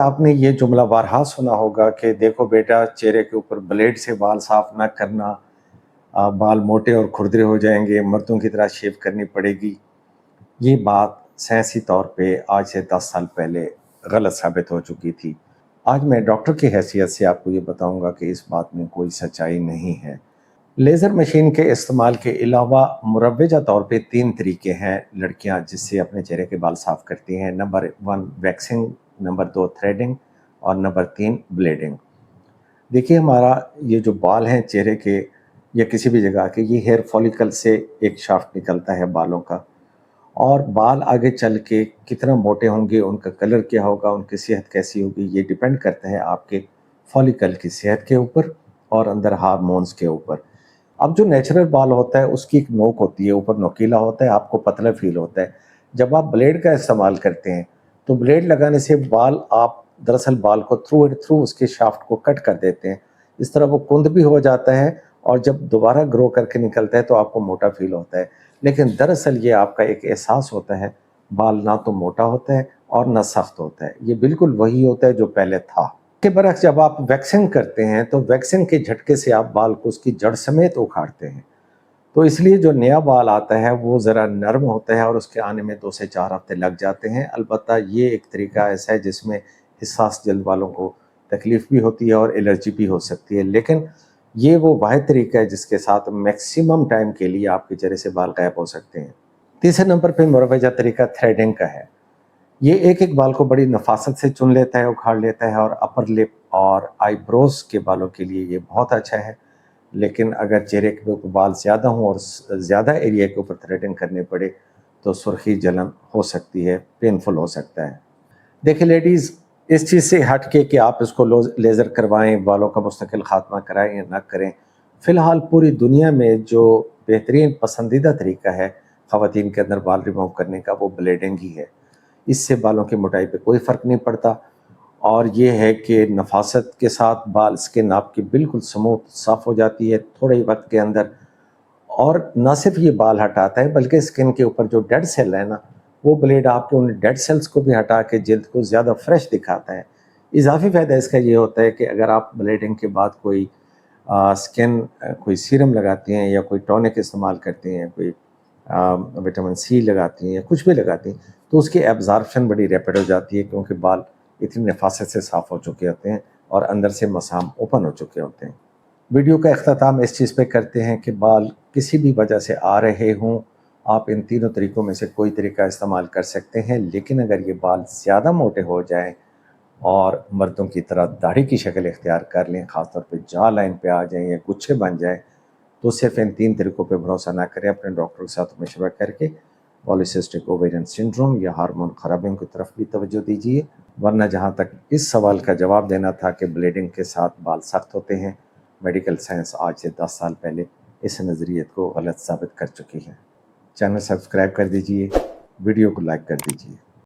आपने ये जुमला बारहा सुना होगा कि देखो बेटा, चेहरे के ऊपर ब्लेड से बाल साफ ना करना, बाल मोटे और खुरदरे हो जाएंगे, मर्दों की तरह शेव करनी पड़ेगी। ये बात साइंसी तौर पे आज से 10 साल पहले गलत साबित हो चुकी थी। आज मैं डॉक्टर की हैसियत से आपको ये बताऊंगा कि इस बात में कोई सच्चाई नहीं है। लेज़र मशीन के इस्तेमाल के अलावा मुरव्वजा तौर पे 3 तरीके हैं लड़कियां जिससे अपने चेहरे के बाल साफ़ करती हैं। नंबर 1 वैक्सिंग, नंबर 2 थ्रेडिंग और नंबर 3 ब्लेडिंग। देखिए, हमारा ये जो बाल हैं चेहरे के या किसी भी जगह के, ये हेयर फॉलिकल से एक शाफ्ट निकलता है बालों का, और बाल आगे चल के कितना मोटे होंगे, उनका कलर क्या होगा, उनकी सेहत कैसी होगी, ये डिपेंड करता है आपके फॉलिकल की सेहत के ऊपर और अंदर हार्मोन्स के ऊपर। अब जो नेचुरल बाल होता है उसकी एक नोक होती है, ऊपर नोकीला होता है, आपको पतला फील होता है। जब आप ब्लेड का इस्तेमाल करते हैं तो ब्लेड लगाने से बाल, आप दरअसल बाल को थ्रू एंड थ्रू उसके शाफ्ट को कट कर देते हैं। इस तरह वो कुंद भी हो जाता है और जब दोबारा ग्रो करके निकलता है तो आपको मोटा फील होता है। लेकिन दरअसल ये आपका एक एहसास होता है, बाल ना तो मोटा होता है और ना सख्त होता है, ये बिल्कुल वही होता है जो पहले था। के बरक्स जब आप वैक्सिंग करते हैं तो वैक्सिंग के झटके से आप बाल को उसकी जड़ समेत उखाड़ते हैं, तो इसलिए जो नया बाल आता है वो ज़रा नरम होता है और उसके आने में 2 से 4 हफ्ते लग जाते हैं। अलबत्ता ये एक तरीका ऐसा है जिसमें हिस्सास जल्द वालों को तकलीफ़ भी होती है और एलर्जी भी हो सकती है, लेकिन ये वो वाहिद तरीका है जिसके साथ मैक्सिमम टाइम के लिए आपके चेहरे से बाल गायब हो सकते हैं। तीसरे नंबर पे मुरवजा तरीका थ्रेडिंग का है। ये एक एक बाल को बड़ी नफासत से चुन लेता है, उखाड़ लेता है, और अपर लिप और आईब्रोज के बालों के लिए ये बहुत अच्छा है। लेकिन अगर चेहरे के ऊपर बाल ज़्यादा हों और ज़्यादा एरिया के ऊपर थ्रेडिंग करनी पड़े तो सुर्खी, जलन हो सकती है, पेनफुल हो सकता है। देखिए लेडीज़, इस चीज़ से हट के कि आप इसको लेज़र करवाएं, बालों का मुस्तकिल खात्मा कराएं या ना करें, फ़िलहाल पूरी दुनिया में जो बेहतरीन पसंदीदा तरीका है ख़वातीन के अंदर बाल रिमूव करने का, वो ब्लेडिंग ही है। इससे बालों की मोटाई पे कोई फ़र्क नहीं पड़ता, और ये है कि नफासत के साथ बाल, स्किन आपकी बिल्कुल स्मूथ साफ़ हो जाती है थोड़े ही वक्त के अंदर। और ना सिर्फ ये बाल हटाता है बल्कि स्किन के ऊपर जो डेड सेल है ना, वो ब्लेड आपके उन डेड सेल्स को भी हटा के जल्द को ज़्यादा फ्रेश दिखाता है। इजाफी फ़ायदा इसका ये होता है कि अगर आप ब्लेडिंग के बाद कोई कोई सीरम लगाती हैं या कोई टॉनिक इस्तेमाल करती हैं, कोई विटामिन सी लगाती हैं या कुछ भी लगाती हैं, तो उसकी एब्ज़ॉर्प्शन बड़ी रैपिड हो जाती है, क्योंकि बाल इतनी नफासत से साफ़ हो चुके होते हैं और अंदर से मसाम ओपन हो चुके होते हैं। वीडियो का अख्ताताम इस चीज़ पे करते हैं कि बाल किसी भी वजह से आ रहे हों, आप इन तीनों तरीक़ों में से कोई तरीका इस्तेमाल कर सकते हैं, लेकिन अगर ये बाल ज़्यादा मोटे हो जाएँ और मर्दों की तरह दाढ़ी की शक्ल इख्तियार कर लें, ख़ास तौर पे जॉ लाइन पे आ जाएँ या गुच्छे बन जाएँ, तो सिर्फ इन 3 तरीक़ों पे भरोसा ना करें। अपने डॉक्टर के साथ मशवरा करके पॉलीसिस्टिक ओवेरियन सिंड्रोम या हार्मोन खराबियों की तरफ भी तवज्जो दीजिए। वरना जहाँ तक इस सवाल का जवाब देना था कि ब्लीडिंग के साथ बाल सख्त होते हैं, मेडिकल साइंस आज से 10 साल पहले इस नज़रिए को गलत साबित कर चुकी है। चैनल सब्सक्राइब कर दीजिए, वीडियो को लाइक कर दीजिए।